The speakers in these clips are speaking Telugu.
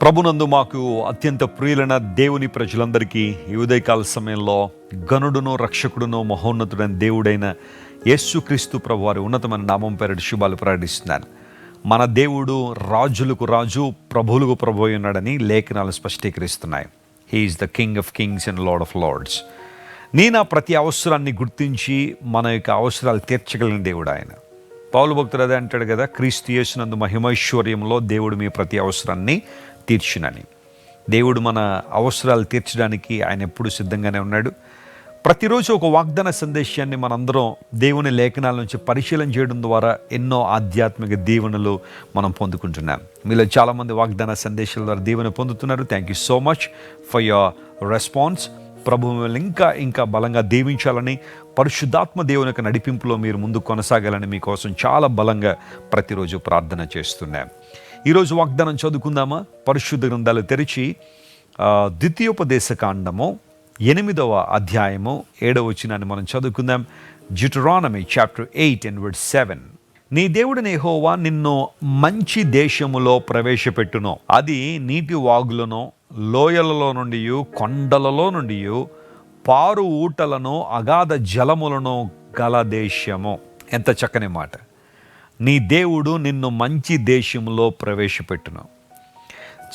ప్రభునందు మాకు అత్యంత ప్రియులైన దేవుని ప్రజలందరికీ ఈ ఉదయకాల సమయంలో గనుడును రక్షకుడును మహోన్నతుడైన దేవుడైన యేసుక్రీస్తు ప్రభు వారి ఉన్నతమైన నామం పేరిట శుభాలు ప్రకటిస్తున్నాను. మన దేవుడు రాజులకు రాజు, ప్రభువులకు ప్రభు ఉన్నాడని లేఖనాలు స్పష్టీకరిస్తున్నాయి. He is the king of kings and lord of lords. నేను ప్రతి అవసరాన్ని గుర్తించి మన యొక్క అవసరాలు తీర్చగలిగిన దేవుడు ఆయన. పౌలు భక్తుడు అదే అంటాడు కదా, క్రీస్తు యేసునందు మహిమైశ్వర్యంలో దేవుడు మీ ప్రతి అవసరాన్ని తీర్చునని. దేవుడు మన అవసరాలు తీర్చడానికి ఆయన ఎప్పుడు సిద్ధంగానే ఉన్నాడు. ప్రతిరోజు ఒక వాగ్దాన సందేశాన్ని మనందరం దేవుని లేఖనాల నుంచి పరిశీలన చేయడం ద్వారా ఎన్నో ఆధ్యాత్మిక దీవెనలు మనం పొందుకుంటున్నాం. మీలో చాలామంది వాగ్దాన సందేశాల ద్వారా దీవెన పొందుతున్నారు. Thank you so much for your response. ప్రభు మిమ్మల్ని ఇంకా బలంగా దీవించాలని, పరిశుద్ధాత్మ దేవుని యొక్క నడిపింపులో మీరు ముందు కొనసాగాలని మీకోసం చాలా బలంగా ప్రతిరోజు ప్రార్థన చేస్తున్నాం. ఈరోజు వాగ్దానం చదువుకుందామా? పరిశుద్ధ గ్రంథాలు తెరిచి ద్వితీయోపదేశకాండము 8వ అధ్యాయము 7వ వచనాన్ని మనం చదువుకుందాం. Deuteronomy chapter 8 and verse 7. నీ దేవుడైన యెహోవా నిన్ను మంచి దేశములో ప్రవేశపెట్టును. అది నీటి వాగులను, లోయలలో నుండి, కొండలలో నుండి, పారు ఊటలను, అగాధ జలములను గల దేశము. ఎంత చక్కని మాట! నీ దేవుడు నిన్ను మంచి దేశంలో ప్రవేశపెట్టును.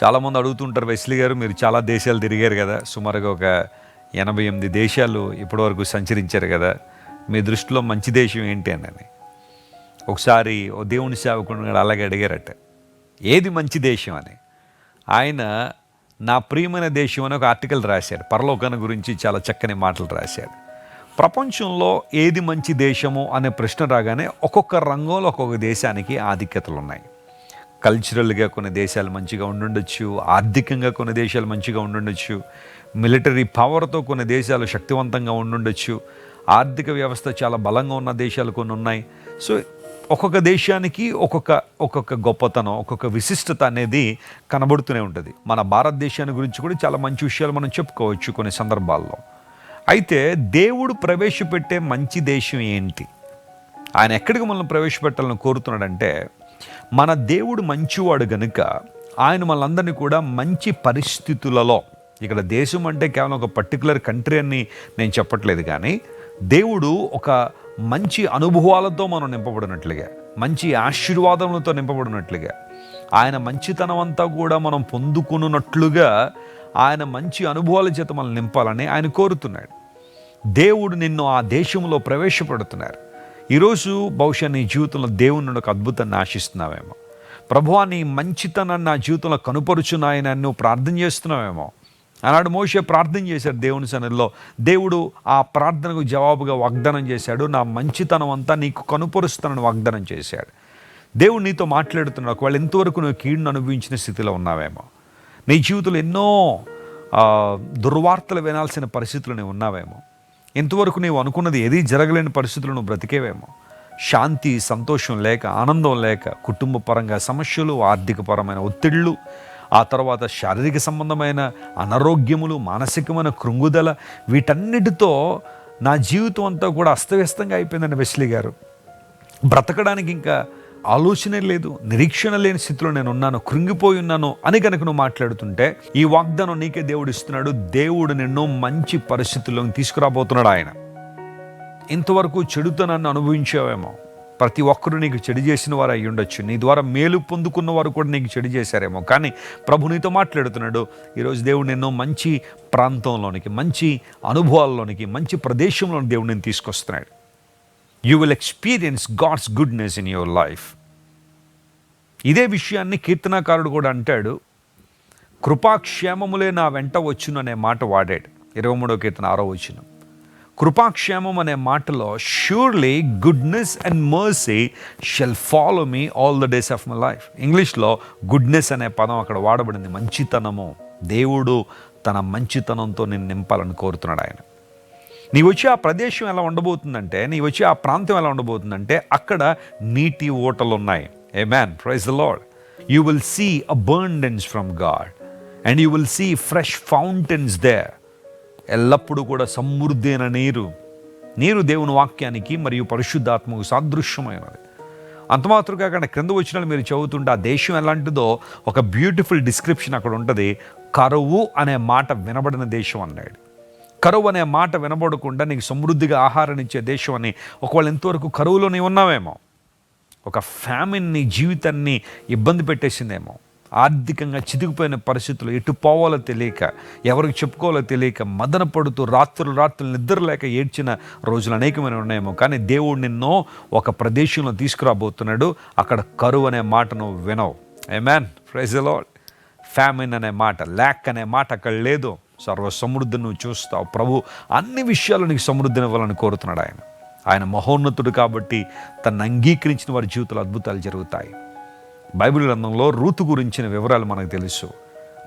చాలామంది అడుగుతుంటారు, వెస్లీ గారు మీరు చాలా దేశాలు తిరిగారు కదా, సుమారుగా ఒక 88 దేశాలు ఇప్పటివరకు సంచరించారు కదా, మీ దృష్టిలో మంచి దేశం ఏంటి అని. ఒకసారి ఓ దేవుని సేవకుడు అలాగే అడిగారట, ఏది మంచి దేశం అని. ఆయన నా ప్రియమైన దేశం అని ఒక ఆర్టికల్ రాశాడు. పరలోకాన్ని గురించి చాలా చక్కని మాటలు రాశాడు. ప్రపంచంలో ఏది మంచి దేశము అనే ప్రశ్న రాగానే ఒక్కొక్క రంగంలో ఒక్కొక్క దేశానికి ఆధిక్యతలు ఉన్నాయి. కల్చరల్గా కొన్ని దేశాలు మంచిగా ఉండుండొచ్చు, ఆర్థికంగా కొన్ని దేశాలు మంచిగా ఉండుండొచ్చు, మిలిటరీ పవర్తో కొన్ని దేశాలు శక్తివంతంగా ఉండుండొచ్చు, ఆర్థిక వ్యవస్థ చాలా బలంగా ఉన్న దేశాలు కొన్ని ఉన్నాయి. సో ఒక్కొక్క దేశానికి ఒక్కొక్క గొప్పతనం, ఒక్కొక్క విశిష్టత అనేది కనబడుతూనే ఉంటుంది. మన భారతదేశాన్ని గురించి కూడా చాలా మంచి విషయాలు మనం చెప్పుకోవచ్చు కొన్ని సందర్భాల్లో. అయితే దేవుడు ప్రవేశపెట్టే మంచి దేశం ఏంటి? ఆయన ఎక్కడికి మనల్ని ప్రవేశపెట్టాలని కోరుతున్నాడంటే, మన దేవుడు మంచివాడు గనుక ఆయన మనందరినీ కూడా మంచి పరిస్థితులలో, ఇక్కడ దేశం అంటే కేవలం ఒక పర్టికులర్ కంట్రీ అని నేను చెప్పట్లేదు, కానీ దేవుడు ఒక మంచి అనుభవాలతో మనం నింపబడినట్లుగా, మంచి ఆశీర్వాదములతో నింపబడినట్లుగా, ఆయన మంచితనం అంతా కూడా మనం పొందుకున్నట్లుగా ఆయన మంచి అనుభవాల చేత మనం నింపాలని ఆయన కోరుతున్నాడు. దేవుడు నిన్ను ఆ దేశంలో ప్రవేశపెడుతున్నారు. ఈరోజు బహుశా నీ జీవితంలో దేవుని ఒక అద్భుతాన్ని ఆశిస్తున్నావేమో. ప్రభువా నీ మంచితనాన్ని నా జీవితంలో కనుపరుచున్నాయని నువ్వు ప్రార్థన చేస్తున్నావేమో. ఆనాడు మోషే ప్రార్థన చేశాడు దేవుని సన్నిధిలో. దేవుడు ఆ ప్రార్థనకు జవాబుగా వాగ్దానం చేశాడు, నా మంచితనం అంతా నీకు కనుపరుస్తానని వాగ్దానం చేశాడు. దేవుడు నీతో మాట్లాడుతున్నాడు. ఒకవేళ ఎంతవరకు నువ్వు కీడును అనుభవించిన స్థితిలో ఉన్నావేమో, నీ జీవితంలో ఎన్నో దుర్వార్తలు వినాల్సిన పరిస్థితులు నువ్వు ఉన్నావేమో, ఇంతవరకు నీవు అనుకున్నది ఏదీ జరగలేని పరిస్థితులు నువ్వు బ్రతికేవేమో, శాంతి సంతోషం లేక, ఆనందం లేక, కుటుంబ పరంగా సమస్యలు, ఆర్థికపరమైన ఒత్తిళ్ళు, ఆ తర్వాత శారీరక సంబంధమైన అనారోగ్యములు, మానసికమైన కృంగుదల, వీటన్నిటితో నా జీవితం అంతా కూడా అస్తవ్యస్తంగా అయిపోయిందండి వెస్లీ గారు. బ్రతకడానికి ఇంకా ఆలోచనే లేదు, నిరీక్షణ లేని స్థితిలో నేను ఉన్నాను, కృంగిపోయి ఉన్నాను అని కనుక నువ్వు మాట్లాడుతుంటే, ఈ వాగ్దానం నీకే దేవుడు ఇస్తున్నాడు. దేవుడు నిన్ను మంచి పరిస్థితుల్లోకి తీసుకురాబోతున్నాడు. ఆయన ఇంతవరకు చెడుతనాన్ని అనుభవించావేమో, ప్రతి ఒక్కరూ నీకు చెడు చేసిన వారు అయి ఉండొచ్చు, నీ ద్వారా మేలు పొందుకున్న వారు కూడా నీకు చెడు చేశారేమో, కానీ ప్రభు నీతో మాట్లాడుతున్నాడు. ఈరోజు దేవుడు నిన్ను మంచి ప్రాంతంలోనికి, మంచి అనుభవాల్లోనికి, మంచి ప్రదేశంలోని దేవుడు నేను తీసుకొస్తున్నాడు. You will experience God's goodness in your life. ఇదే విషయాన్ని కీర్తనాకారుడు కూడా అంటాడు. కృపాక్షేమములే నా వెంట వచ్చును అనే మాట వాడాడు. 23వ కీర్తన 6వ వచనం. కృపాక్షేమం అనే మాటలో surely goodness and mercy shell follow me all the days of my life. ఇంగ్లీష్లో గుడ్నెస్ అనే పదం అక్కడ వాడబడింది. మంచితనము. దేవుడు తన మంచితనంతో నేను నింపాలని కోరుతున్నాడు ఆయన. నీ వచ్చి ఆ ప్రదేశం ఎలా ఉండబోతుందంటే, నీ వచ్చి ఆ ప్రాంతం ఎలా ఉండబోతుందంటే, అక్కడ నీటి ఊటలు ఉన్నాయి. Amen, praise the lord. You will see abundance from God and you will see fresh fountains there. ఎల్లప్పుడూ కూడా సమృద్ధి అయిన నీరు దేవుని వాక్యానికి మరియు పరిశుద్ధాత్మకు సాదృశ్యమైనది. అంత మాత్రం కాకుండా క్రింద వచ్చిన మీరు చదువుతుంటే ఆ దేశం ఎలాంటిదో ఒక బ్యూటిఫుల్ డిస్క్రిప్షన్ అక్కడ ఉంటుంది. కరువు అనే మాట వినబడిన దేశం అన్నాడు. కరువు అనే మాట వినబడకుండా నీకు సమృద్ధిగా ఆహారాన్ని ఇచ్చే దేశం అని. ఒకవేళ ఎంతవరకు కరువులో నీవు ఉన్నావేమో, ఒక ఫ్యామిన్ నీ జీవితాన్ని ఇబ్బంది పెట్టేసిందేమో, ఆర్థికంగా చితికిపోయిన పరిస్థితులు, ఎటు పోవాలో తెలియక, ఎవరికి చెప్పుకోవాలో తెలియక మదన పడుతూ రాత్రులు నిద్ర లేక ఏడ్చిన రోజులు అనేకమైన ఉన్నాయేమో. కానీ దేవుడు నిన్నో ఒక ప్రదేశంలో తీసుకురాబోతున్నాడు. అక్కడ కరువు అనే మాట నువ్వు వినవు. ఆమేన్, ప్రైజ్ ది లార్డ్. ఫ్యామిన్ అనే మాట, ల్యాక్ అనే మాట అక్కడ లేదు. సర్వ సమృద్ధిని నువ్వు చూస్తావు. ప్రభు అన్ని విషయాలు నీకు సమృద్ధిని ఇవ్వాలని కోరుతున్నాడు. ఆయన మహోన్నతుడు కాబట్టి తను అంగీకరించిన వారి జీవితంలో అద్భుతాలు జరుగుతాయి. బైబిల్ గ్రంథంలో రూతు గురించిన వివరాలు మనకు తెలుసు.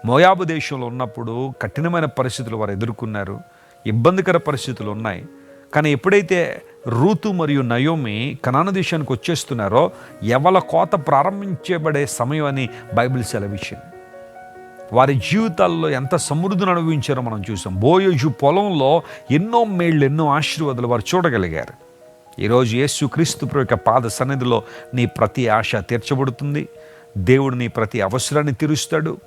మోయాబు దేశంలో ఉన్నప్పుడు కఠినమైన పరిస్థితులు వారు ఎదుర్కొన్నారు, ఇబ్బందికర పరిస్థితులు ఉన్నాయి. కానీ ఎప్పుడైతే రూతు మరియు నయోమి కనాను దేశానికి వచ్చేస్తున్నారో యవల కోత ప్రారంభించబడే సమయం అని బైబిల్ సెలవిచ్చింది. వారి జీవితాల్లో ఎంత సమృద్ధిని అనుభవించారో మనం చూసాం. బోయజు పొలంలో ఎన్నో మేళ్ళు, ఎన్నో ఆశీర్వాదాలు వారు చూడగలిగారు. ఈరోజు యేసుక్రీస్తు ప్రభు యొక్క పాద సన్నిధిలో నీ ప్రతి ఆశ తీర్చబడుతుంది. దేవుడు నీ ప్రతి అవసరాన్ని తీరుస్తాడు.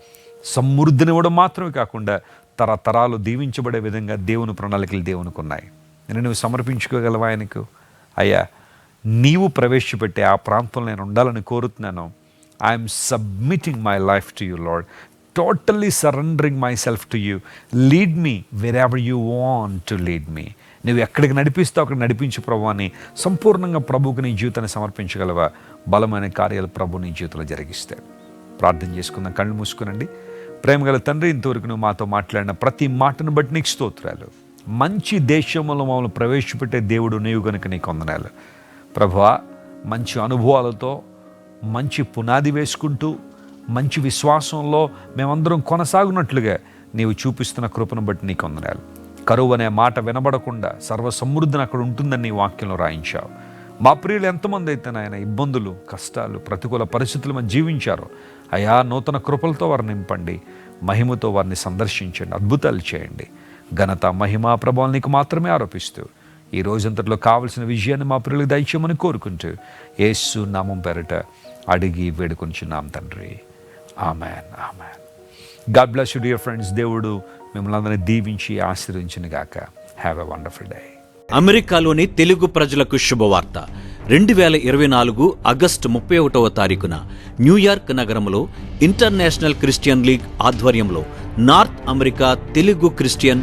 సమృద్ధినివ్వడం మాత్రమే కాకుండా తరతరాలు దీవించబడే విధంగా దేవుని ప్రణాళికలు దేవునికి ఉన్నాయి. నువ్వు సమర్పించుకోగలవా ఆయనకు? అయ్యా, నీవు ప్రవేశపెట్టే ఆ ప్రాంతంలో నేను ఉండాలని కోరుతున్నాను. I'm submitting my life to you lord, totally surrendering myself to you. Lead me wherever you want to lead me. నువ్వు ఎక్కడికి నడిపిస్తావు అక్కడ నడిపించు ప్రభు అని సంపూర్ణంగా ప్రభువుకి నీ జీవితాన్ని సమర్పించగలవా? బలమైన కార్యాలు ప్రభు నీ జీవితంలో జరిగిస్తాడు. ప్రార్థన చేసుకుందాం. కళ్ళు మూసుకునండి. ప్రేమగల తండ్రి, ఇంతవరకు నువ్వు మాతో మాట్లాడిన ప్రతి మాటను బట్టి నీకు స్తోత్రాలు. మంచి దేశంలో మమ్మల్ని ప్రవేశపెట్టే దేవుడు నీవు గనుక నీకు వందనాలు ప్రభువా. మంచి అనుభవాలతో మంచి పునాది వేసుకుంటూ మంచి విశ్వాసంలో మేమందరం కొనసాగునట్లుగా నీవు చూపిస్తున్న కృపను బట్టి నీకు వందనాలు. కరువు అనే మాట వినబడకుండా సర్వ సమృద్ధిని అక్కడ ఉంటుందని నీ వాక్యంలో రాయించావు. మా ప్రియులు ఎంతమంది అయితే నాయన ఇబ్బందులు, కష్టాలు, ప్రతికూల పరిస్థితులు మనం జీవించారో అయా, నూతన కృపలతో వారిని నింపండి, మహిమతో వారిని సందర్శించండి, అద్భుతాలు చేయండి. ఘనత, మహిమ, ప్రభావం నీకు మాత్రమే ఆరోపిస్తూ ఈ రోజంతట్లో కావలసిన విజయాన్ని మా ప్రియులకు దయచేయమని కోరుకుంటూ యేసు నామం పేరిట అడిగి వేడుకొంచున్నాం తండ్రి. Amen, amen. God bless you dear friends. దేవుడు మిమ్మల్ని అందరినీ దీవించి ఆశీర్వదించును గాక. Have a wonderful day. అమెరికాలోని తెలుగు ప్రజలకు శుభవార్త. 2024 ఆగస్టు 31వ తారీఖున న్యూయార్క్ నగరంలో ఇంటర్నేషనల్ క్రిస్టియన్ లీగ్ ఆధ్వర్యంలో North America Telugu Christian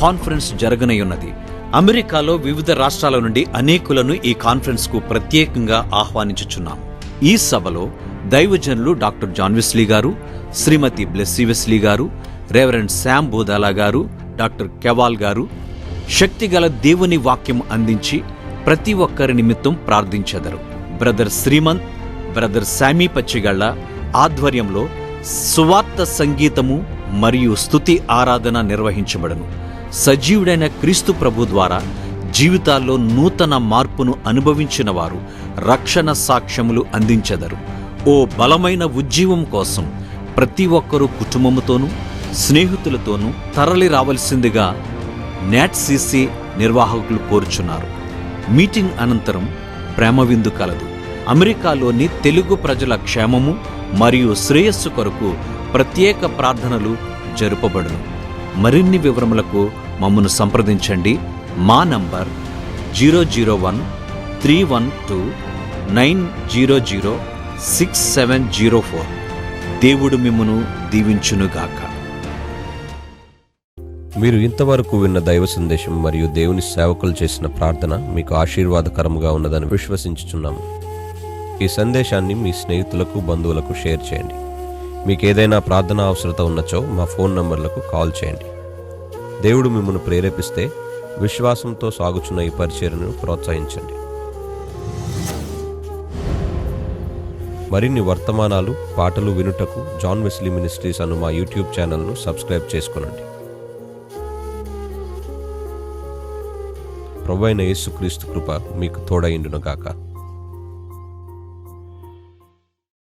conference జరగనున్నది. అమెరికాలో వివిధ రాష్ట్రాల నుండి అనేకులను ఈ కాన్ఫరెన్స్ కు ప్రత్యేకంగా ఆహ్వానించుచున్నాం. ఈ సభలో దైవజనులు డాక్టర్ జాన్ వెస్లీ గారు, శ్రీమతి బ్లెస్సీ వెస్లీ గారు, రెవరెండ్ శామ్ బోదాలా గారు, డాక్టర్ కెవాల్ గారు శక్తిగల దేవుని వాక్యం అందించి ప్రతి ఒక్కరి నిమిత్తం ప్రార్థించెదరు. బ్రదర్ శ్రీమంత్, బ్రదర్ శామీ పచ్చిగళ్ళ ఆధ్వర్యంలో సువార్త సంగీతము మరియు స్తుతి ఆరాధన నిర్వహించబడను. సజీవుడైన క్రీస్తు ప్రభు ద్వారా జీవితాల్లో నూతన మార్పును అనుభవించిన వారు రక్షణ సాక్ష్యములు అందించెదరు. ఓ బలమైన ఉజ్జీవం కోసం ప్రతి ఒక్కరూ కుటుంబముతోనూ స్నేహితులతోనూ తరలి రావలసిందిగా NATCC నిర్వాహకులు కోరుచున్నారు. మీటింగ్ అనంతరం ప్రేమ విందు కలదు. అమెరికాలోని తెలుగు ప్రజల క్షేమము మరియు శ్రేయస్సు కొరకు ప్రత్యేక ప్రార్థనలు జరుపబడును. మరిన్ని వివరములకు మమ్మను సంప్రదించండి. మా నంబర్ 001-312-900-6704. దేవుడు మిమ్మును దీవించునుగాక. మీరు ఇంతవరకు విన్న దైవ సందేశం మరియు దేవుని సేవకులు చేసిన ప్రార్థన మీకు ఆశీర్వాదకరముగా ఉన్నదని విశ్వసించుచున్నాము. ఈ సందేశాన్ని మీ స్నేహితులకు, బంధువులకు షేర్ చేయండి. మీకు ఏదైనా ప్రార్థన అవసరత ఉన్నచో మా ఫోన్ నంబర్లకు కాల్ చేయండి. దేవుడు మిమ్మల్ని ప్రేరేపిస్తే విశ్వాసంతో సాగుచున్న ఈ పరిచర్యను ప్రోత్సహించండి. మరిన్ని వర్తమానాలు, పాటలు వినుటకు జాన్ వెస్లీ మినిస్ట్రీస్ అను మా యూట్యూబ్ ఛానల్ను సబ్స్క్రైబ్ చేసుకొనండి. ప్రభువైన యేసుక్రీస్తు కృప మీకు తోడైండును గాక.